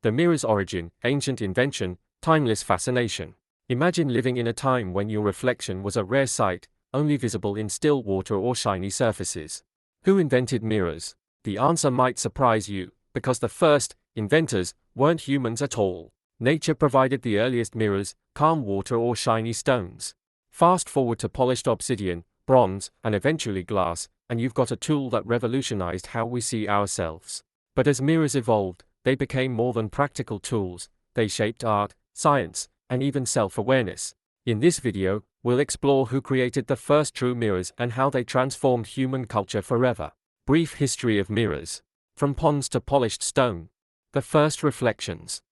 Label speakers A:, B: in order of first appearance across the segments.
A: The mirror's origin, ancient invention, timeless fascination. Imagine living in a time when your reflection was a rare sight, only visible in still water or shiny surfaces. Who invented mirrors? The answer might surprise you, because the first inventors weren't humans at all. Nature provided the earliest mirrors, calm water or shiny stones. Fast forward to polished obsidian, bronze, and eventually glass, and you've got a tool that revolutionized how we see ourselves. But as mirrors evolved, they became more than practical tools. They shaped art, science, and even self-awareness. In this video, we'll explore who created the first true mirrors and how they transformed human culture forever. Brief history of mirrors. From ponds to polished stone. The first reflections.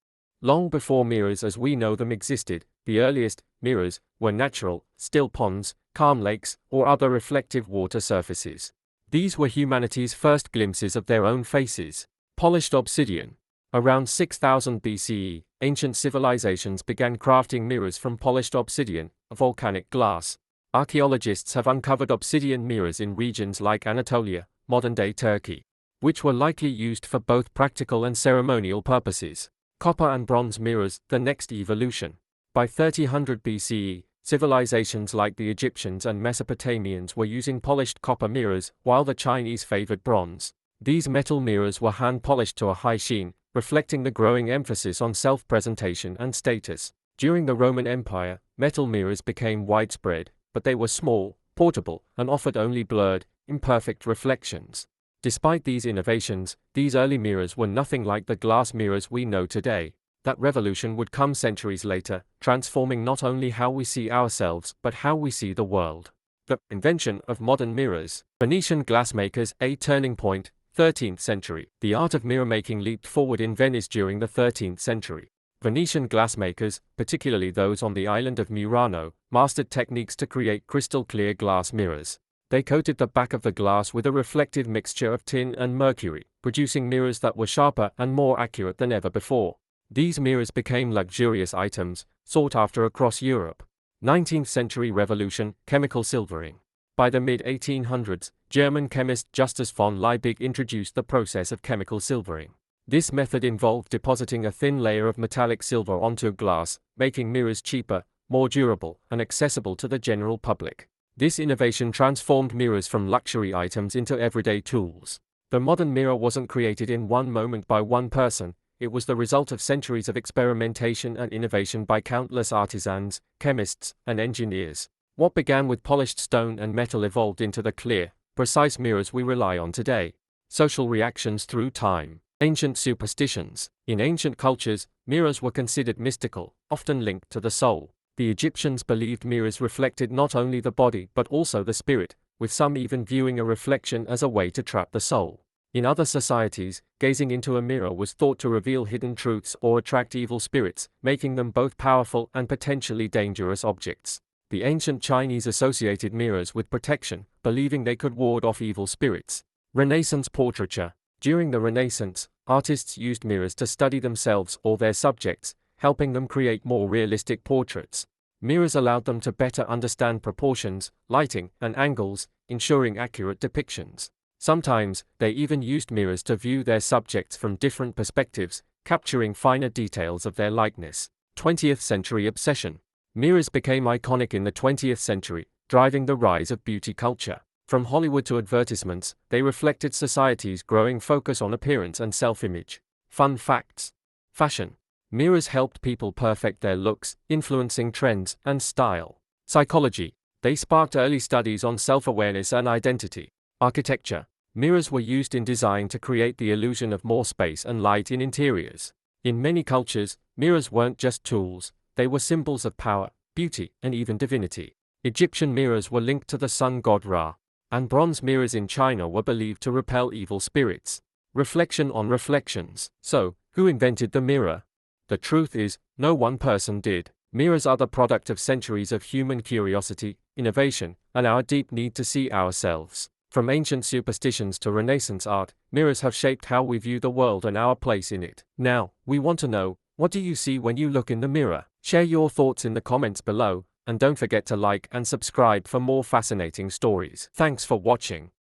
A: Long before mirrors as we know them existed, the earliest mirrors were natural, still ponds, calm lakes, or other reflective water surfaces. These were humanity's first glimpses of their own faces. Polished obsidian. Around 6000 BCE, ancient civilizations began crafting mirrors from polished obsidian, a volcanic glass. Archaeologists have uncovered obsidian mirrors in regions like Anatolia, modern-day Turkey, which were likely used for both practical and ceremonial purposes. Copper and bronze mirrors, the next evolution. By 3000 BCE, civilizations like the Egyptians and Mesopotamians were using polished copper mirrors, while the Chinese favored bronze. These metal mirrors were hand-polished to a high sheen, reflecting the growing emphasis on self-presentation and status. During the Roman Empire, metal mirrors became widespread, but they were small, portable, and offered only blurred, imperfect reflections. Despite these innovations, these early mirrors were nothing like the glass mirrors we know today. That revolution would come centuries later, transforming not only how we see ourselves but how we see the world. The invention of modern mirrors. Venetian glassmakers, a turning point. 13th century. The art of mirror making leaped forward in Venice during the 13th century. Venetian glassmakers, particularly those on the island of Murano, mastered techniques to create crystal-clear glass mirrors. They coated the back of the glass with a reflective mixture of tin and mercury, producing mirrors that were sharper and more accurate than ever before. These mirrors became luxurious items, sought after across Europe. 19th century revolution, chemical silvering. By the mid-1800s, German chemist Justus von Liebig introduced the process of chemical silvering. This method involved depositing a thin layer of metallic silver onto glass, making mirrors cheaper, more durable, and accessible to the general public. This innovation transformed mirrors from luxury items into everyday tools. The modern mirror wasn't created in one moment by one person. It was the result of centuries of experimentation and innovation by countless artisans, chemists, and engineers. What began with polished stone and metal evolved into the clear, precise mirrors we rely on today. Social reactions through time. Ancient superstitions. In ancient cultures, mirrors were considered mystical, often linked to the soul. The Egyptians believed mirrors reflected not only the body but also the spirit, with some even viewing a reflection as a way to trap the soul. In other societies, gazing into a mirror was thought to reveal hidden truths or attract evil spirits, making them both powerful and potentially dangerous objects. The ancient Chinese associated mirrors with protection, believing they could ward off evil spirits. Renaissance portraiture. During the Renaissance, artists used mirrors to study themselves or their subjects, helping them create more realistic portraits. Mirrors allowed them to better understand proportions, lighting, and angles, ensuring accurate depictions. Sometimes, they even used mirrors to view their subjects from different perspectives, capturing finer details of their likeness. 20th century obsession. Mirrors became iconic in the 20th century, driving the rise of beauty culture. From Hollywood to advertisements, they reflected society's growing focus on appearance and self-image. Fun facts. Fashion. Mirrors helped people perfect their looks, influencing trends and style. Psychology. They sparked early studies on self-awareness and identity. Architecture. Mirrors were used in design to create the illusion of more space and light in interiors. In many cultures, mirrors weren't just tools. They were symbols of power, beauty, and even divinity. Egyptian mirrors were linked to the sun god Ra, and bronze mirrors in China were believed to repel evil spirits. Reflection on reflections. So, who invented the mirror? The truth is, no one person did. Mirrors are the product of centuries of human curiosity, innovation, and our deep need to see ourselves. From ancient superstitions to Renaissance art, mirrors have shaped how we view the world and our place in it. Now, we want to know, what do you see when you look in the mirror? Share your thoughts in the comments below, and don't forget to like and subscribe for more fascinating stories. Thanks for watching.